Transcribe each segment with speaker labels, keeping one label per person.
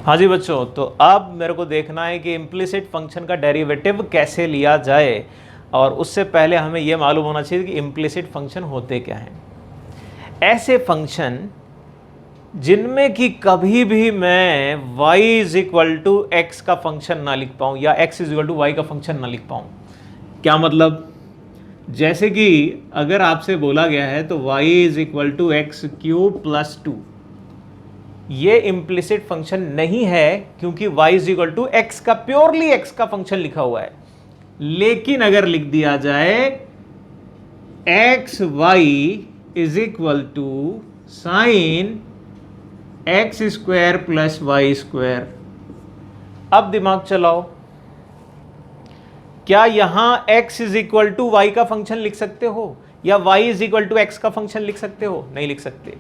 Speaker 1: हाँ जी बच्चों, तो अब मेरे को देखना है कि इम्प्लिसिट फंक्शन का डेरिवेटिव कैसे लिया जाए, और उससे पहले हमें यह मालूम होना चाहिए कि इम्प्लिसिट फंक्शन होते क्या हैं। ऐसे फंक्शन जिनमें कि कभी भी मैं y is equal to X का फंक्शन ना लिख पाऊँ या x is equal to Y का फंक्शन ना लिख पाऊँ। क्या मतलब? जैसे कि अगर आपसे बोला गया है तो y is equal to X cube plus 2, ये इम्प्लिसिट फंक्शन नहीं है क्योंकि y is equal to X का प्योरली x का फंक्शन लिखा हुआ है। लेकिन अगर लिख दिया जाए X Y is equal to sine X square plus Y square, अब दिमाग चलाओ, क्या यहां x is equal to Y का फंक्शन लिख सकते हो या y is equal to X का फंक्शन लिख सकते हो? नहीं लिख सकते।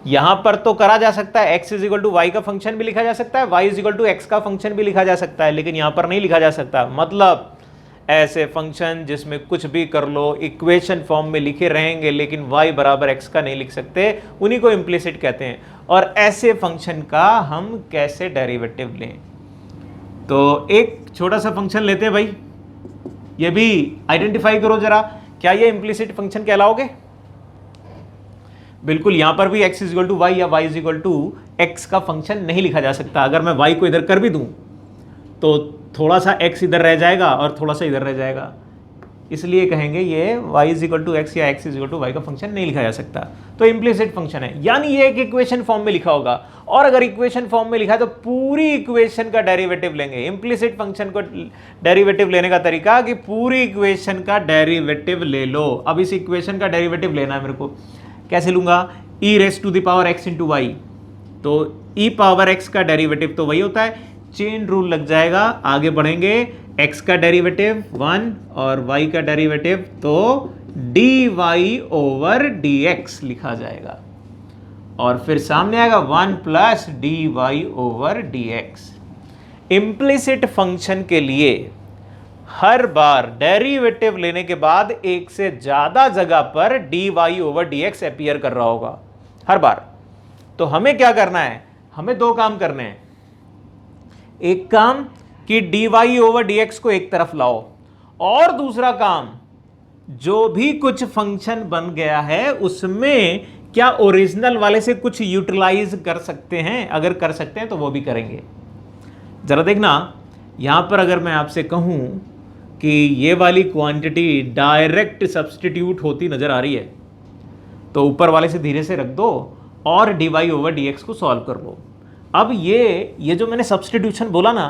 Speaker 1: यहां पर तो करा जा सकता है, x is equal to Y का फंक्शन भी लिखा जा सकता है, y is equal to X का फंक्शन भी लिखा जा सकता है, लेकिन यहां पर नहीं लिखा जा सकता। मतलब ऐसे फंक्शन जिसमें कुछ भी कर लो इक्वेशन फॉर्म में लिखे रहेंगे लेकिन y बराबर x का नहीं लिख सकते, उन्हीं को इम्प्लिसिट कहते हैं। और ऐसे फंक्शन का हम कैसे डेरिवेटिव लें? तो एक छोटा सा फंक्शन लेते हैं भाई, ये भी आइडेंटिफाई करो जरा, क्या ये इम्प्लिसिट फंक्शन कहलाओगे? बिल्कुल, यहां पर भी x is equal to Y या y is equal to X का फंक्शन नहीं लिखा जा सकता। अगर मैं y को इधर कर भी दूं तो थोड़ा सा x इधर रह जाएगा और थोड़ा सा इधर रह जाएगा, इसलिए कहेंगे ये y is equal to X या x is equal to Y का फंक्शन नहीं लिखा जा सकता। तो इम्प्लिसिट फंक्शन है, यानी ये एक इक्वेशन फॉर्म में लिखा होगा, और अगर इक्वेशन फॉर्म में लिखा है तो पूरी इक्वेशन का डेरिवेटिव लेंगे। इम्प्लिसिट फंक्शन को डेरिवेटिव लेने का तरीका कि पूरी इक्वेशन का डेरिवेटिव ले लो। अब इस इक्वेशन का डेरिवेटिव लेना है मेरे को, कैसे लूंगा? e raise to the power x into Y, तो e पावर x का डेरिवेटिव तो वही होता है, चेन रूल लग जाएगा, आगे बढ़ेंगे, x का डेरिवेटिव 1 और y का डेरिवेटिव तो dy ओवर dx लिखा जाएगा, और फिर सामने आएगा 1 plus dy over dx। Implicit function के लिए हर बार डेरिवेटिव लेने के बाद एक से ज्यादा जगह पर dy ओवर dx अपीयर कर रहा होगा हर बार। तो हमें क्या करना है? हमें दो काम करने हैं। एक काम कि dy ओवर dx को एक तरफ लाओ, और दूसरा काम जो भी कुछ फंक्शन बन गया है उसमें क्या ओरिजिनल वाले से कुछ यूटिलाइज कर सकते हैं? अगर कर सकते हैं तो वो भी करेंगे। जरा देखना, यहां पर अगर मैं आपसे कहूं कि ये वाली क्वांटिटी डायरेक्ट सब्स्टिट्यूट होती नजर आ रही है, तो ऊपर वाले से धीरे से रख दो और dy ओवर dx को सॉल्व कर लो। अब ये जो मैंने सब्स्टिट्यूशन बोला ना,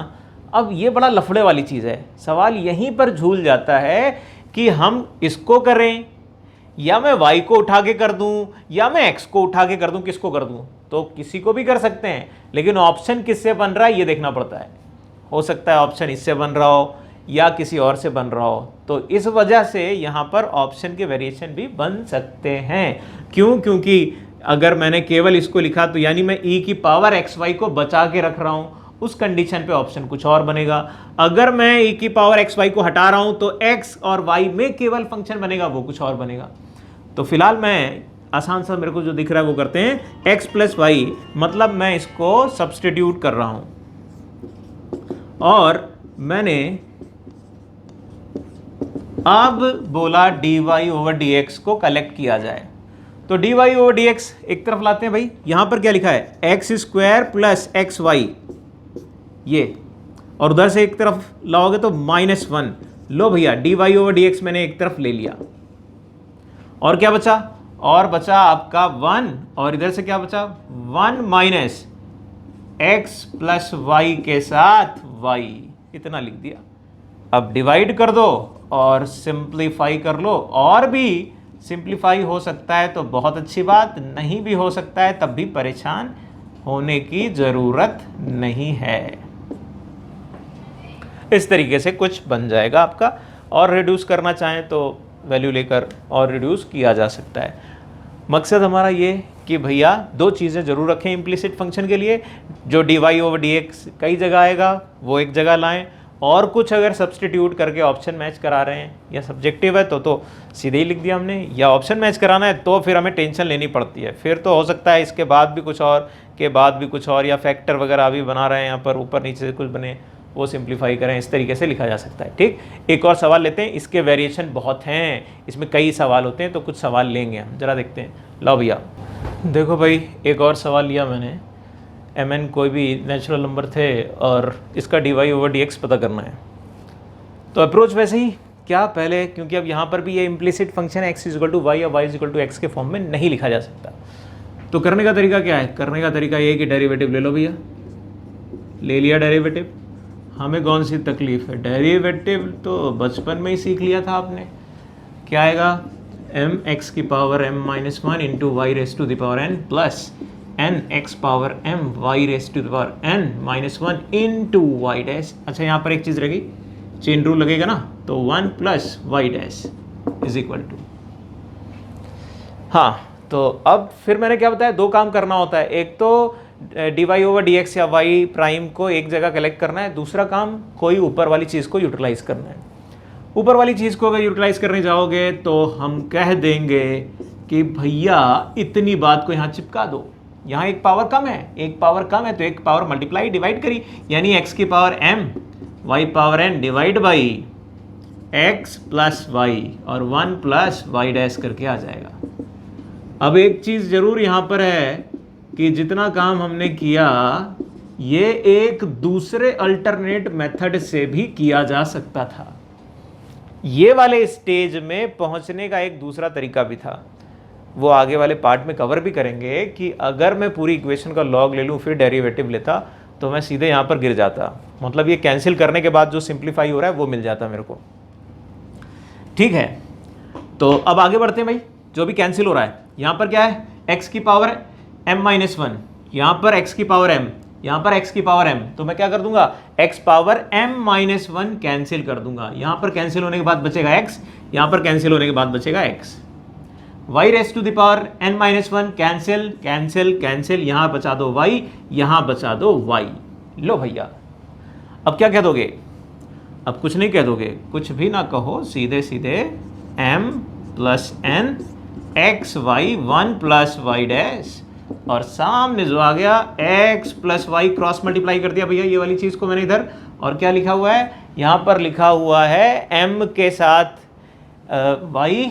Speaker 1: अब ये बड़ा लफड़े वाली चीज़ है। सवाल यहीं पर झूल जाता है कि हम इसको करें या मैं y को उठा के कर दूं या मैं x को उठा के कर दूं, किसको कर दूं? तो किसी को भी कर सकते हैं, लेकिन ऑप्शन किससे बन रहा है ये देखना पड़ता है। हो सकता है ऑप्शन इससे बन रहा हो या किसी और से बन रहा हो, तो इस वजह से यहाँ पर ऑप्शन के वेरिएशन भी बन सकते हैं। क्यों? क्योंकि अगर मैंने केवल इसको लिखा तो यानी मैं e की पावर एक्स वाई को बचा के रख रहा हूँ, उस कंडीशन पे ऑप्शन कुछ और बनेगा। अगर मैं e की पावर एक्स वाई को हटा रहा हूँ तो x और y में केवल फंक्शन बनेगा, वो कुछ और बनेगा। तो फिलहाल मैं आसान सा मेरे को जो दिख रहा है वो करते हैं, x प्लस वाई, मतलब मैं इसको सब्स्टिट्यूट कर रहा हूँ और मैंने अब बोला dy ओवर dx को कलेक्ट किया जाए। तो dy ओवर dx एक तरफ लाते हैं भाई, यहां पर क्या लिखा है? X square plus X Y, ये, और उधर से एक तरफ लाओगे तो -1। लो भैया, dy ओवर dx मैंने एक तरफ ले लिया, और क्या बचा? और बचा आपका 1, और इधर से क्या बचा? 1 माइनस एक्स प्लस वाई के साथ y, इतना लिख दिया। अब डिवाइड कर दो और सिंप्लीफाई कर लो, और भी सिंप्लीफाई हो सकता है तो बहुत अच्छी बात, नहीं भी हो सकता है तब भी परेशान होने की जरूरत नहीं है। इस तरीके से कुछ बन जाएगा आपका, और रिड्यूस करना चाहें तो वैल्यू लेकर और रिड्यूस किया जा सकता है। मकसद हमारा ये कि भैया दो चीज़ें जरूर रखें इम्प्लिसिट फंक्शन के लिए, जो dy ओवर dx कई जगह आएगा वो एक जगह लाएं, और कुछ अगर सब्सटीट्यूट करके ऑप्शन मैच करा रहे हैं या सब्जेक्टिव है तो सीधे ही लिख दिया हमने, या ऑप्शन मैच कराना है तो फिर हमें टेंशन लेनी पड़ती है, फिर तो हो सकता है इसके बाद भी कुछ और, के बाद भी कुछ और, या फैक्टर वगैरह अभी बना रहे हैं यहाँ पर ऊपर नीचे से कुछ बने, वो सिंप्लीफाई करें, इस तरीके से लिखा जा सकता है। ठीक, एक और सवाल लेते हैं, इसके वेरिएशन बहुत हैं, इसमें कई सवाल होते हैं तो कुछ सवाल लेंगे हम, जरा देखते हैं। लो भैया देखो भाई, एक और सवाल लिया मैंने, mn कोई भी नेचुरल नंबर थे और इसका dy/dx पता करना है। तो अप्रोच वैसे ही क्या, पहले क्योंकि अब यहाँ पर भी ये इम्प्लिसिट फंक्शन है x = y या y = x के फॉर्म में नहीं लिखा जा सकता, तो करने का तरीका क्या है? करने का तरीका ये कि डेरिवेटिव ले लो भैया, ले लिया डेरिवेटिव। हमें कौन सी तकलीफ है, डेरिवेटिव तो बचपन में ही सीख लिया था आपने। क्या आएगा? mx की power m-1 into y⁻n plus nx power my⁻n-1 into y dash. अच्छा यहाँ पर एक चीज़ रहेगी, चेन रूल लगेगा ना, तो 1 प्लस y dash is equal to, हाँ तो अब फिर मैंने क्या बताया, दो काम करना होता है, एक तो dy/dx या y प्राइम को एक जगह कलेक्ट करना है, दूसरा काम कोई ऊपर वाली चीज़ को यूटिलाइज करना है। ऊपर वाली चीज़ को अगर यूटिलाइज करने जाओगे तो हम कह देंगे कि भैया इतनी बात को यहाँ चिपका दो, यहाँ एक पावर कम है, एक पावर कम है तो एक पावर मल्टीप्लाई डिवाइड करी, यानी x की power m y power n divide by x plus y और 1 प्लस y डैश करके आ जाएगा। अब एक चीज़ ज़रूर यहाँ पर है कि जितना काम हमने किया ये एक दूसरे अल्टरनेट मेथड से भी किया जा सकता था, ये वाले स्टेज में पहुँचने का एक दूसरा तरीका भी था, वो आगे वाले पार्ट में कवर भी करेंगे कि अगर मैं पूरी इक्वेशन का लॉग ले लूँ फिर डेरिवेटिव लेता तो मैं सीधे यहाँ पर गिर जाता, मतलब ये कैंसिल करने के बाद जो सिंप्लीफाई हो रहा है वो मिल जाता मेरे को। ठीक है, तो अब आगे बढ़ते हैं भाई, जो भी कैंसिल हो रहा है यहाँ पर क्या है, x की पावर m-1, यहाँ पर x की पावर m, यहाँ पर x की पावर m, तो मैं क्या कर दूंगा, x पावर m-1 कैंसिल कर दूंगा, यहाँ पर कैंसिल होने के बाद बचेगा x, यहाँ पर कैंसिल होने के बाद बचेगा x, y⁻n-1 cancel cancel cancel, यहाँ बचा दो y, यहाँ बचा दो y। लो भैया अब क्या कह दोगे, अब कुछ नहीं कह दोगे, कुछ भी ना कहो, सीधे सीधे m plus n x y 1 प्लस y डैश, और सामने जो आ गया x plus y cross multiply कर दिया भैया ये वाली चीज़ को मैंने इधर, और क्या लिखा हुआ है, यहाँ पर लिखा हुआ है m के साथ y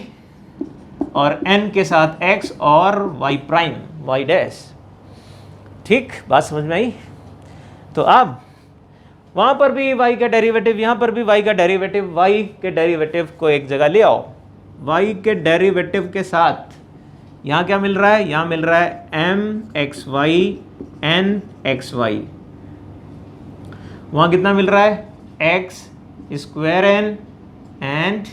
Speaker 1: और n के साथ x और y प्राइम y डैश। ठीक, बात समझ में आई? तो अब वहाँ पर भी y का डेरिवेटिव, यहाँ पर भी y का डेरिवेटिव, y के डेरिवेटिव को एक जगह ले आओ, y के डेरिवेटिव के साथ यहाँ क्या मिल रहा है, यहाँ मिल रहा है mxy nxy, वहाँ कितना मिल रहा है, x² n and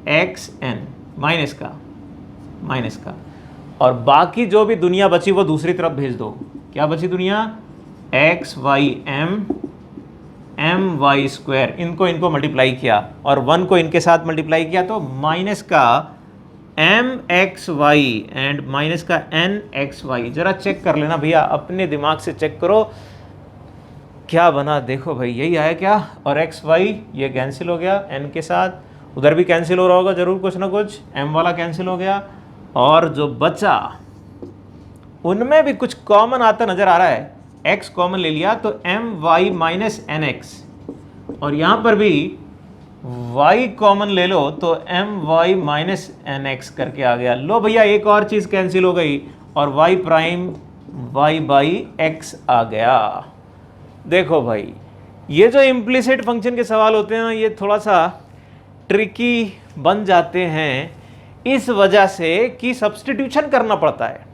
Speaker 1: yxn minus का, और बाकी जो भी दुनिया बची वो दूसरी तरफ भेज दो। क्या बची दुनिया, xym my², इनको मल्टीप्लाई किया और 1 को इनके साथ मल्टीप्लाई किया तो माइनस का mxy एंड माइनस का nxy। जरा चेक कर लेना भैया, अपने दिमाग से चेक करो क्या बना, देखो भाई यही आया क्या, और xy ये कैंसिल हो गया n के साथ, उधर भी कैंसिल हो रहा होगा जरूर कुछ ना कुछ, m वाला कैंसिल हो गया, और जो बचा उनमें भी कुछ कॉमन आता नजर आ रहा है, x कॉमन ले लिया तो my माइनस nx, और यहाँ पर भी y कॉमन ले लो तो my माइनस nx करके आ गया। लो भैया एक और चीज़ कैंसिल हो गई और y prime y by x आ गया। देखो भाई ये जो इम्प्लिसिट फंक्शन के सवाल होते हैं ना, ये थोड़ा सा ट्रिकी बन जाते हैं इस वजह से कि सब्स्टिट्यूशन करना पड़ता है,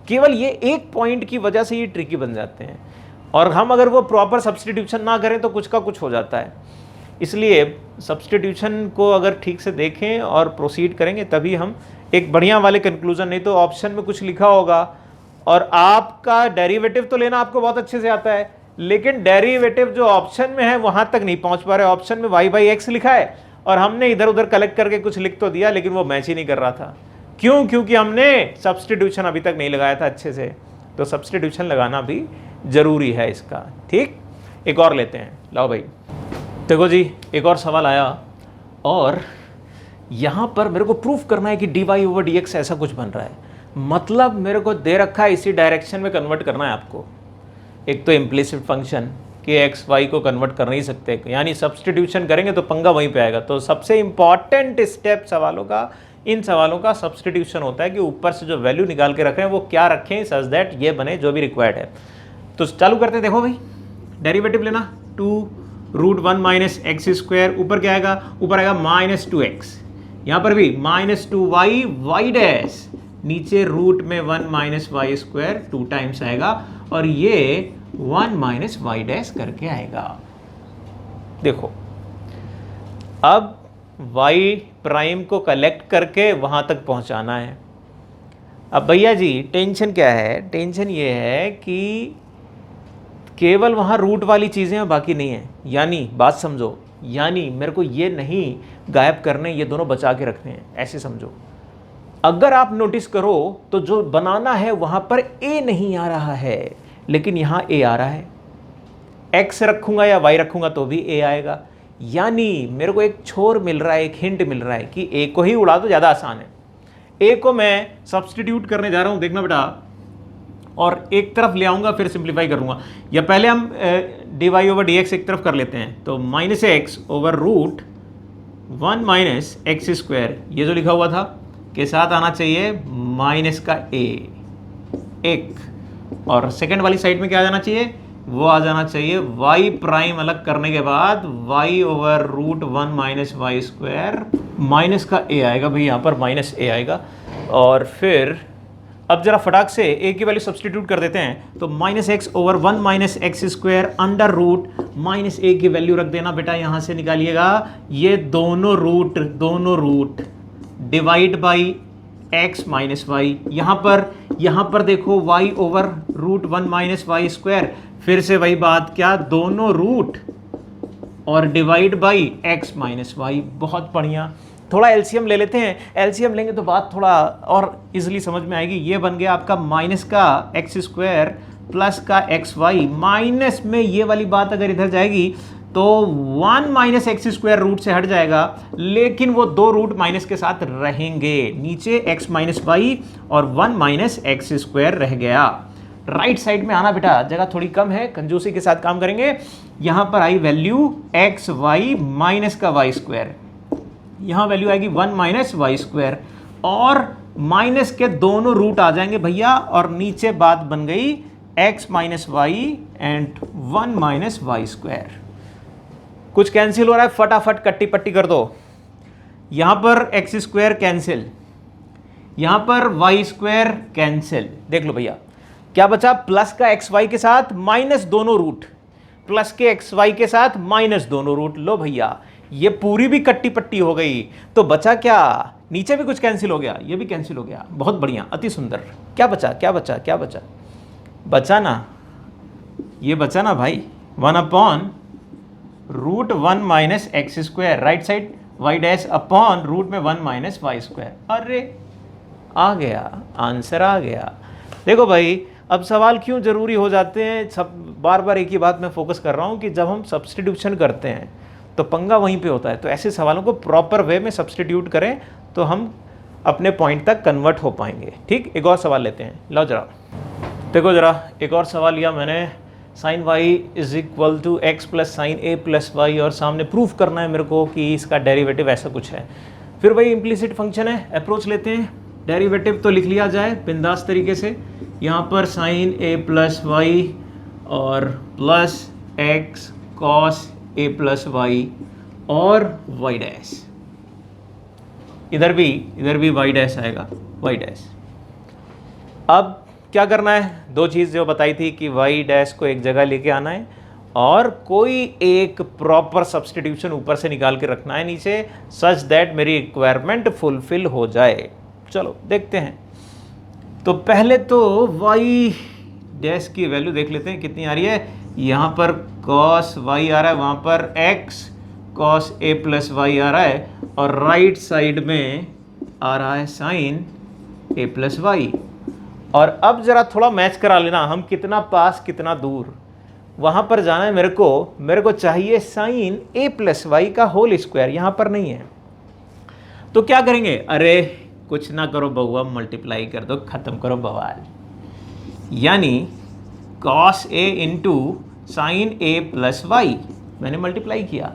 Speaker 1: केवल ये एक पॉइंट की वजह से ये ट्रिकी बन जाते हैं, और हम अगर वो प्रॉपर सब्स्टिट्यूशन ना करें तो कुछ का कुछ हो जाता है। इसलिए सब्स्टिट्यूशन को अगर ठीक से देखें और प्रोसीड करेंगे तभी हम एक बढ़िया वाले कंक्लूजन, नहीं तो ऑप्शन में कुछ लिखा होगा और आपका डेरिवेटिव तो लेना आपको बहुत अच्छे से आता है, लेकिन डेरिवेटिव जो ऑप्शन में है वहां तक नहीं पहुंच पा रहे। ऑप्शन में y/x लिखा है और हमने इधर उधर कलेक्ट करके कुछ लिख तो दिया, लेकिन वो मैच ही नहीं कर रहा था। क्यों? क्योंकि हमने सब्स्टिट्यूशन अभी तक नहीं लगाया था अच्छे से, तो सब्स्टिट्यूशन लगाना भी जरूरी है इसका। ठीक, एक और लेते हैं, लाओ भाई। देखो जी, एक और सवाल आया और यहाँ पर मेरे को प्रूफ करना है कि dy/dx ऐसा कुछ बन रहा है, मतलब मेरे को दे रखा है इसी डायरेक्शन में कन्वर्ट करना है आपको। एक तो इम्प्लिसिट फंक्शन कि एक्स वाई को कन्वर्ट कर नहीं सकते, यानी सब्सटीट्यूशन करेंगे तो पंगा वहीं पे आएगा। तो सबसे इंपॉर्टेंट स्टेप सवालों का, इन सवालों का सब्सटीट्यूशन होता है कि ऊपर से जो वैल्यू निकाल के रख रहे हैं वो क्या रखें सच दैट ये बने जो भी रिक्वायर्ड है। तो चालू करते हैं। देखो भाई, डेरिवेटिव लेना 2√1 माइनस एक्स स्क्वायर, ऊपर क्या आएगा, ऊपर आएगा -2x, यहाँ पर भी -2y y डैश, नीचे रूट में 1 माइनस वाई स्क्वायर 2 टाइम्स आएगा और ये 1 माइनस वाई डैश करके आएगा। देखो अब y प्राइम को कलेक्ट करके वहां तक पहुंचाना है। अब भैया जी टेंशन क्या है, टेंशन ये है कि केवल वहां रूट वाली चीजें हैं, बाकी नहीं है। यानी बात समझो, यानी मेरे को ये नहीं गायब करने, ये दोनों बचा के रखने हैं, ऐसे समझो। अगर आप नोटिस करो तो जो बनाना है वहां पर a नहीं आ रहा है, लेकिन यहां a आ रहा है। x रखूंगा या y रखूंगा तो भी a आएगा, यानी मेरे को एक छोर मिल रहा है, एक हिंट मिल रहा है कि a को ही उड़ा दो, ज़्यादा आसान है। a को मैं सब्सटीट्यूट करने जा रहा हूं, देखना बेटा, और एक तरफ ले आऊंगा फिर सिंप्लीफाई करूंगा। या पहले हम dy/dx एक तरफ कर लेते हैं, तो -x/√1 माइनस एक्स स्क्वायर, ये जो लिखा हुआ था के साथ आना चाहिए माइनस का a एक, और सेकंड वाली साइड में क्या आ जाना चाहिए, वो आ जाना चाहिए y प्राइम अलग करने के बाद y/√1 minus Y square, minus का a आएगा भाई, यहाँ पर माइनस a आएगा। और फिर अब जरा फटाक से a की वैल्यू सब्सटीट्यूट कर देते हैं, तो -x/1 minus X square under root minus a की वैल्यू रख देना बेटा, यहाँ से निकालिएगा ये दोनों root divide by x minus Y. यहाँ पर देखो y/√1 माइनस वाई स्क्वायर, फिर से वही बात, क्या दोनों रूट और divide by x minus Y. बहुत बढ़िया, थोड़ा एलसीएम ले लेते हैं, एलसीएम लेंगे तो बात थोड़ा और इजीली समझ में आएगी। ये बन गया आपका माइनस का एक्स स्क्वायर प्लस का एक्स वाई, माइनस में ये वाली बात अगर इधर जाएगी तो 1 माइनस एक्स स्क्वायर रूट से हट जाएगा, लेकिन वो दो रूट माइनस के साथ रहेंगे, नीचे x माइनस वाई और 1 माइनस एक्स स्क्वायर रह गया। राइट साइड में आना बेटा, जगह थोड़ी कम है, कंजूसी के साथ काम करेंगे। यहां पर I value x Y minus का वाई स्क्वायर, यहां वैल्यू आएगी 1 माइनस वाई स्क्वायर, और माइनस के दोनों रूट आ जाएंगे भैया, और नीचे बात बन गई x minus Y and 1 minus Y square. कुछ कैंसिल हो रहा है, फटाफट कट्टी पट्टी कर दो। यहां पर एक्स स्क्वायर कैंसिल, यहां पर वाई स्क्वायर कैंसिल। देख लो भैया क्या बचा, प्लस का एक्स वाई के साथ माइनस दोनों रूट, प्लस के एक्स वाई के साथ माइनस दोनों रूट। लो भैया ये पूरी भी कट्टी पट्टी हो गई, तो बचा क्या, नीचे भी कुछ कैंसिल हो गया, ये भी कैंसिल हो गया। बहुत बढ़िया, अति सुंदर। क्या बचा, क्या बचा, क्या बचा, बचा ना, ये बचा ना भाई 1/√1 minus X square, right side Y dash upon root में 1 माइनस वाई स्क्वायर। अरे आ गया, आंसर आ गया। देखो भाई अब सवाल क्यों ज़रूरी हो जाते हैं, सब बार बार एक ही बात मैं फोकस कर रहा हूँ कि जब हम सब्सटीट्यूशन करते हैं तो पंगा वहीं पे होता है। तो ऐसे सवालों को प्रॉपर वे में सब्सटीट्यूट करें तो हम अपने पॉइंट तक कन्वर्ट हो पाएंगे। ठीक, एक और सवाल लेते हैं, लो जरा देखो जरा, एक और सवाल लिया मैंने, sine Y is equal to X plus sine A plus Y, और सामने प्रूफ करना है मेरे को कि इसका डेरिवेटिव ऐसा कुछ है। फिर वही इम्प्लिसिट फंक्शन है, अप्रोच लेते हैं। डेरिवेटिव तो लिख लिया जाए बिंदास तरीके से, यहाँ पर साइन ए प्लस वाई और plus x cos A plus Y और वाई डैश, इधर भी वाई डैश आएगा, वाई डैश। अब क्या करना है, दो चीज़ जो बताई थी कि वाई डैश को एक जगह लेके आना है और कोई एक प्रॉपर सब्सटीट्यूशन ऊपर से निकाल के रखना है नीचे, सच दैट मेरी रिक्वायरमेंट फुलफिल हो जाए। चलो देखते हैं। तो पहले तो वाई डैश की वैल्यू देख लेते हैं कितनी आ रही है। यहाँ पर कॉस वाई आ रहा है, वहाँ पर x cos A plus Y आ रहा है, और राइट साइड में आ रहा है साइन ए प्लस वाई। और अब जरा थोड़ा मैच करा लेना, हम कितना पास कितना दूर, वहाँ पर जाना है मेरे को चाहिए साइन ए प्लस वाई का होल स्क्वायर, यहाँ पर नहीं है। तो क्या करेंगे, अरे कुछ ना करो बहुआ, मल्टीप्लाई कर दो, खत्म करो बवाल। यानी cos A into sine A plus Y, मैंने मल्टीप्लाई किया,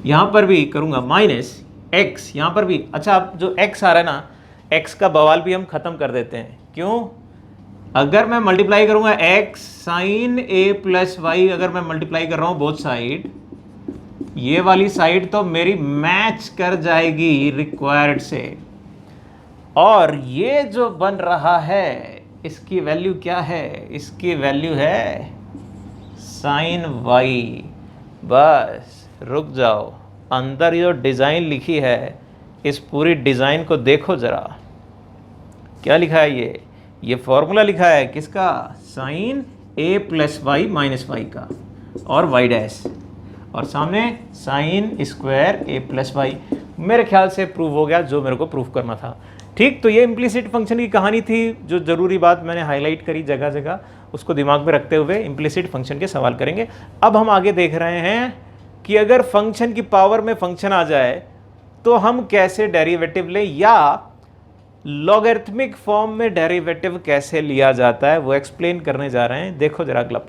Speaker 1: यहाँ पर भी करूँगा माइनस एक्स, यहाँ पर भी। अच्छा, अब जो एक्स आ रहा है ना, एक्स का बवाल भी हम खत्म कर देते हैं। क्यों? अगर मैं मल्टीप्लाई करूँगा x sign A plus Y, अगर मैं मल्टीप्लाई कर रहा हूँ बोथ साइड, ये वाली साइड तो मेरी मैच कर जाएगी रिक्वायर्ड से, और ये जो बन रहा है इसकी वैल्यू क्या है, इसकी वैल्यू है साइन वाई। बस रुक जाओ, अंदर जो डिज़ाइन लिखी है इस पूरी डिज़ाइन को देखो ज़रा, क्या लिखा है ये फॉर्मूला लिखा है किसका, sign A plus Y minus Y का, और वाई डैश, और सामने साइन स्क्वायर ए प्लस वाई। मेरे ख्याल से प्रूव हो गया जो मेरे को प्रूव करना था। ठीक, तो ये इम्प्लिसिट फंक्शन की कहानी थी। जो ज़रूरी बात मैंने हाईलाइट करी जगह जगह, उसको दिमाग में रखते हुए इम्प्लिसिट फंक्शन के सवाल करेंगे। अब हम आगे देख रहे हैं कि अगर फंक्शन की पावर में फंक्शन आ जाए तो हम कैसे डेरिवेटिव लें, या लॉगरिथमिक फॉर्म में डेरिवेटिव कैसे लिया जाता है, वो एक्सप्लेन करने जा रहे हैं। देखो जरा अगला।